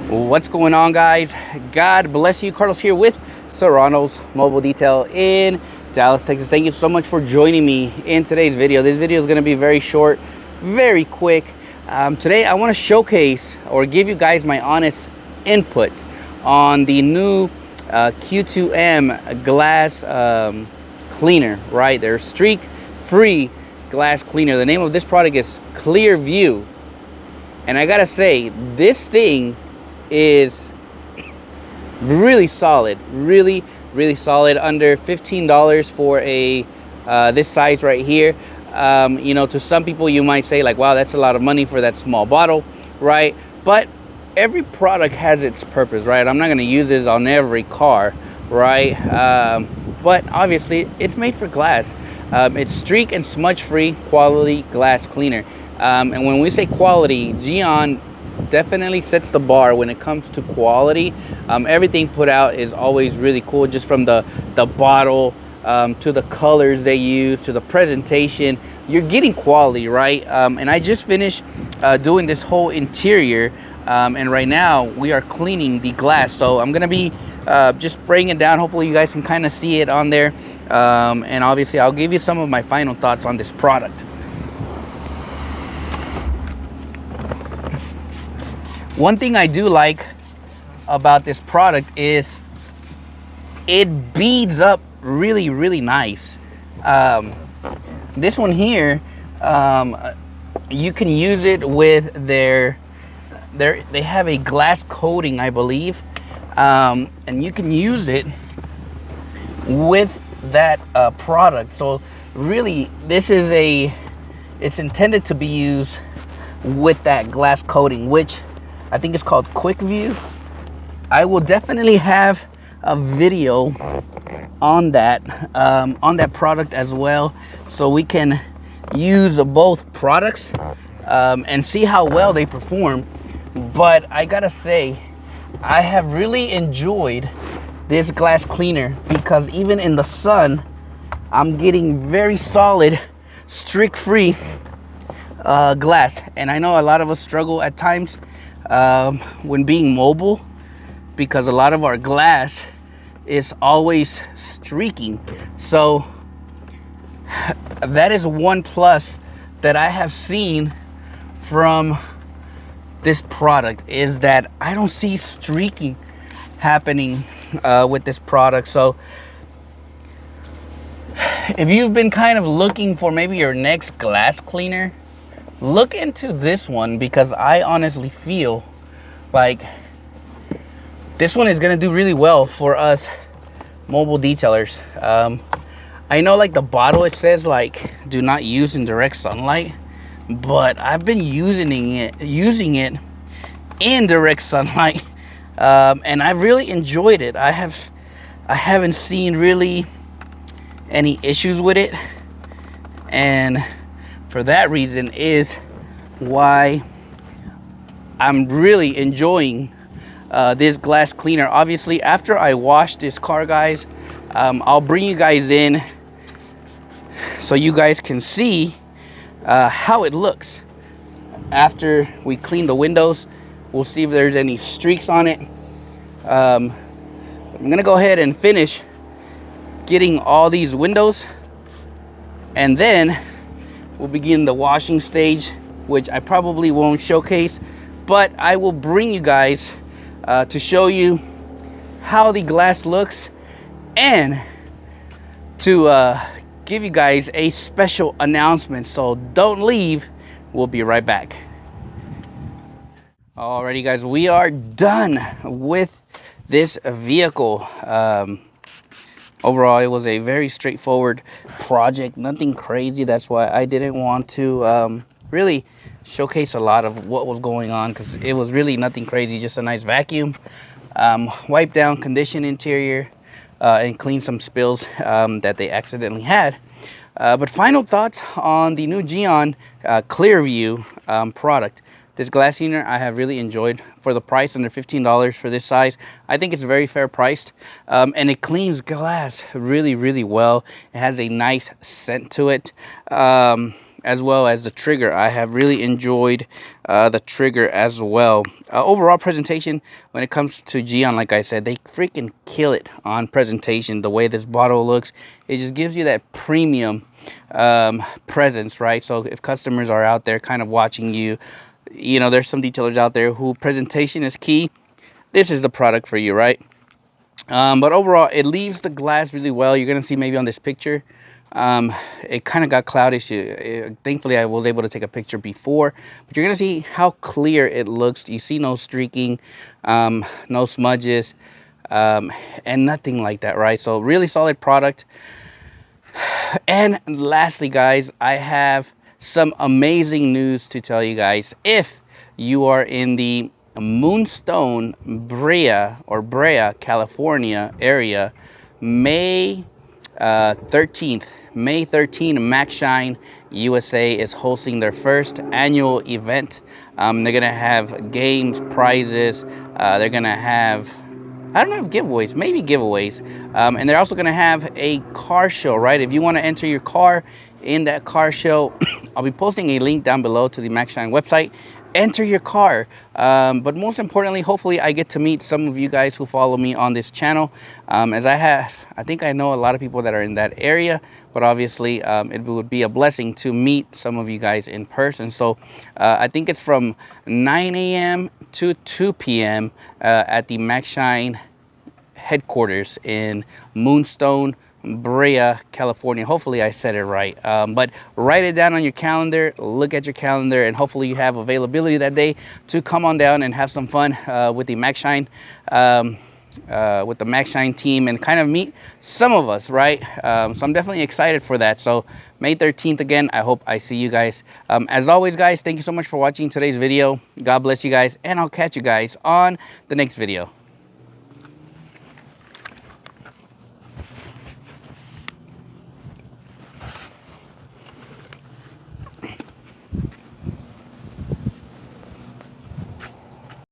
What's going on, guys? God bless you. Carlos here with Serrano's Mobile Detail in Dallas, Texas. Thank you so much for joining me in today's video. This video is going to be very short, very quick. Today I want to showcase or give you guys my honest input on the new Q2M glass cleaner, right? They're streak free glass cleaner. The name of this product is Clear View, and I gotta say, this thing is really solid, really solid. Under $15 for a this size right here. You know, to some people you might say like, wow, that's a lot of money for that small bottle, right? But every product has its purpose, right? I'm not going to use this on every car, right? But obviously it's made for glass. It's streak and smudge free quality glass cleaner, and when we say quality, Gyeon definitely sets the bar when it comes to quality. Everything put out is always really cool, just from the bottle to the colors they use to the presentation. You're getting quality, right? And I just finished doing this whole interior, and right now we are cleaning the glass. So I'm gonna be just spraying it down. Hopefully you guys can kind of see it on there, and obviously I'll give you some of my final thoughts on this product. One thing I do like about this product is it beads up really nice. This one here, you can use it with they have a glass coating, I believe, and you can use it with that product. So really, this is it's intended to be used with that glass coating, which I think it's called Quick View. I will definitely have a video on that product as well, so we can use both products and see how well they perform. But I gotta say, I have really enjoyed this glass cleaner because even in the sun, I'm getting very solid, streak-free glass. And I know a lot of us struggle at times when being mobile, because a lot of our glass is always streaking. So that is one plus that I have seen from this product, is that I don't see streaking happening with this product. So if you've been kind of looking for maybe your next glass cleaner, look into this one, because I honestly feel like this one is gonna do really well for us mobile detailers. I know, like, the bottle, it says like do not use in direct sunlight, but I've been using it in direct sunlight, and I've really enjoyed it. I haven't seen really any issues with it, and for that reason is why I'm really enjoying this glass cleaner. Obviously, after I wash this car, guys, I'll bring you guys in so you guys can see how it looks after we clean the windows. We'll see if there's any streaks on it. I'm gonna go ahead and finish getting all these windows, and then we'll begin the washing stage, which I probably won't showcase, but I will bring you guys to show you how the glass looks, and to give you guys a special announcement. So don't leave, we'll be right back. Alrighty, guys, we are done with this vehicle. Overall, it was a very straightforward project, nothing crazy. That's why I didn't want to really showcase a lot of what was going on, because it was really nothing crazy, just a nice vacuum, wipe down, condition interior, and clean some spills that they accidentally had. But final thoughts on the new Gyeon Clearview product. This glass cleaner I have really enjoyed. For the price, under $15 for this size, I think it's very fair priced, and it cleans glass really well. It has a nice scent to it. as well as the trigger. I have really enjoyed the trigger as well. Overall presentation, when it comes to Gyeon, like I said, they freaking kill it on presentation. The way this bottle looks, it just gives you that premium presence, right? So if customers are out there kind of watching you, you know, there's some detailers out there who presentation is key. This is the product for you, right? But overall, it leaves the glass really well. You're gonna see maybe on this picture, it kind of got cloudish. Thankfully, I was able to take a picture before, but you're gonna see how clear it looks. You see no streaking, no smudges, and nothing like that, right? So really solid product. And lastly, guys, I have some amazing news to tell you guys. If you are in the Moonstone, Brea, California area, May 13th, May 13th, Max Shine USA is hosting their first annual event. They're gonna have games, prizes. They're gonna have, I don't know if giveaways, maybe giveaways. And they're also gonna have a car show, right? If you wanna enter your car in that car show, I'll be posting a link down below to the Max Shine website. Enter your car. But most importantly, hopefully I get to meet some of you guys who follow me on this channel. As I think I know a lot of people that are in that area, but obviously it would be a blessing to meet some of you guys in person. So I think it's from 9 a.m. to 2 p.m. At the Max Shine headquarters in Moonstone, Brea, California. Hopefully I said it right. But write it down on your calendar, look at your calendar, and hopefully you have availability that day to come on down and have some fun with the Max Shine, with the Max Shine team, and kind of meet some of us, right? So I'm definitely excited for that. So May 13th again, I hope I see you guys. As always, guys, thank you so much for watching today's video. God bless you guys, and I'll catch you guys on the next video.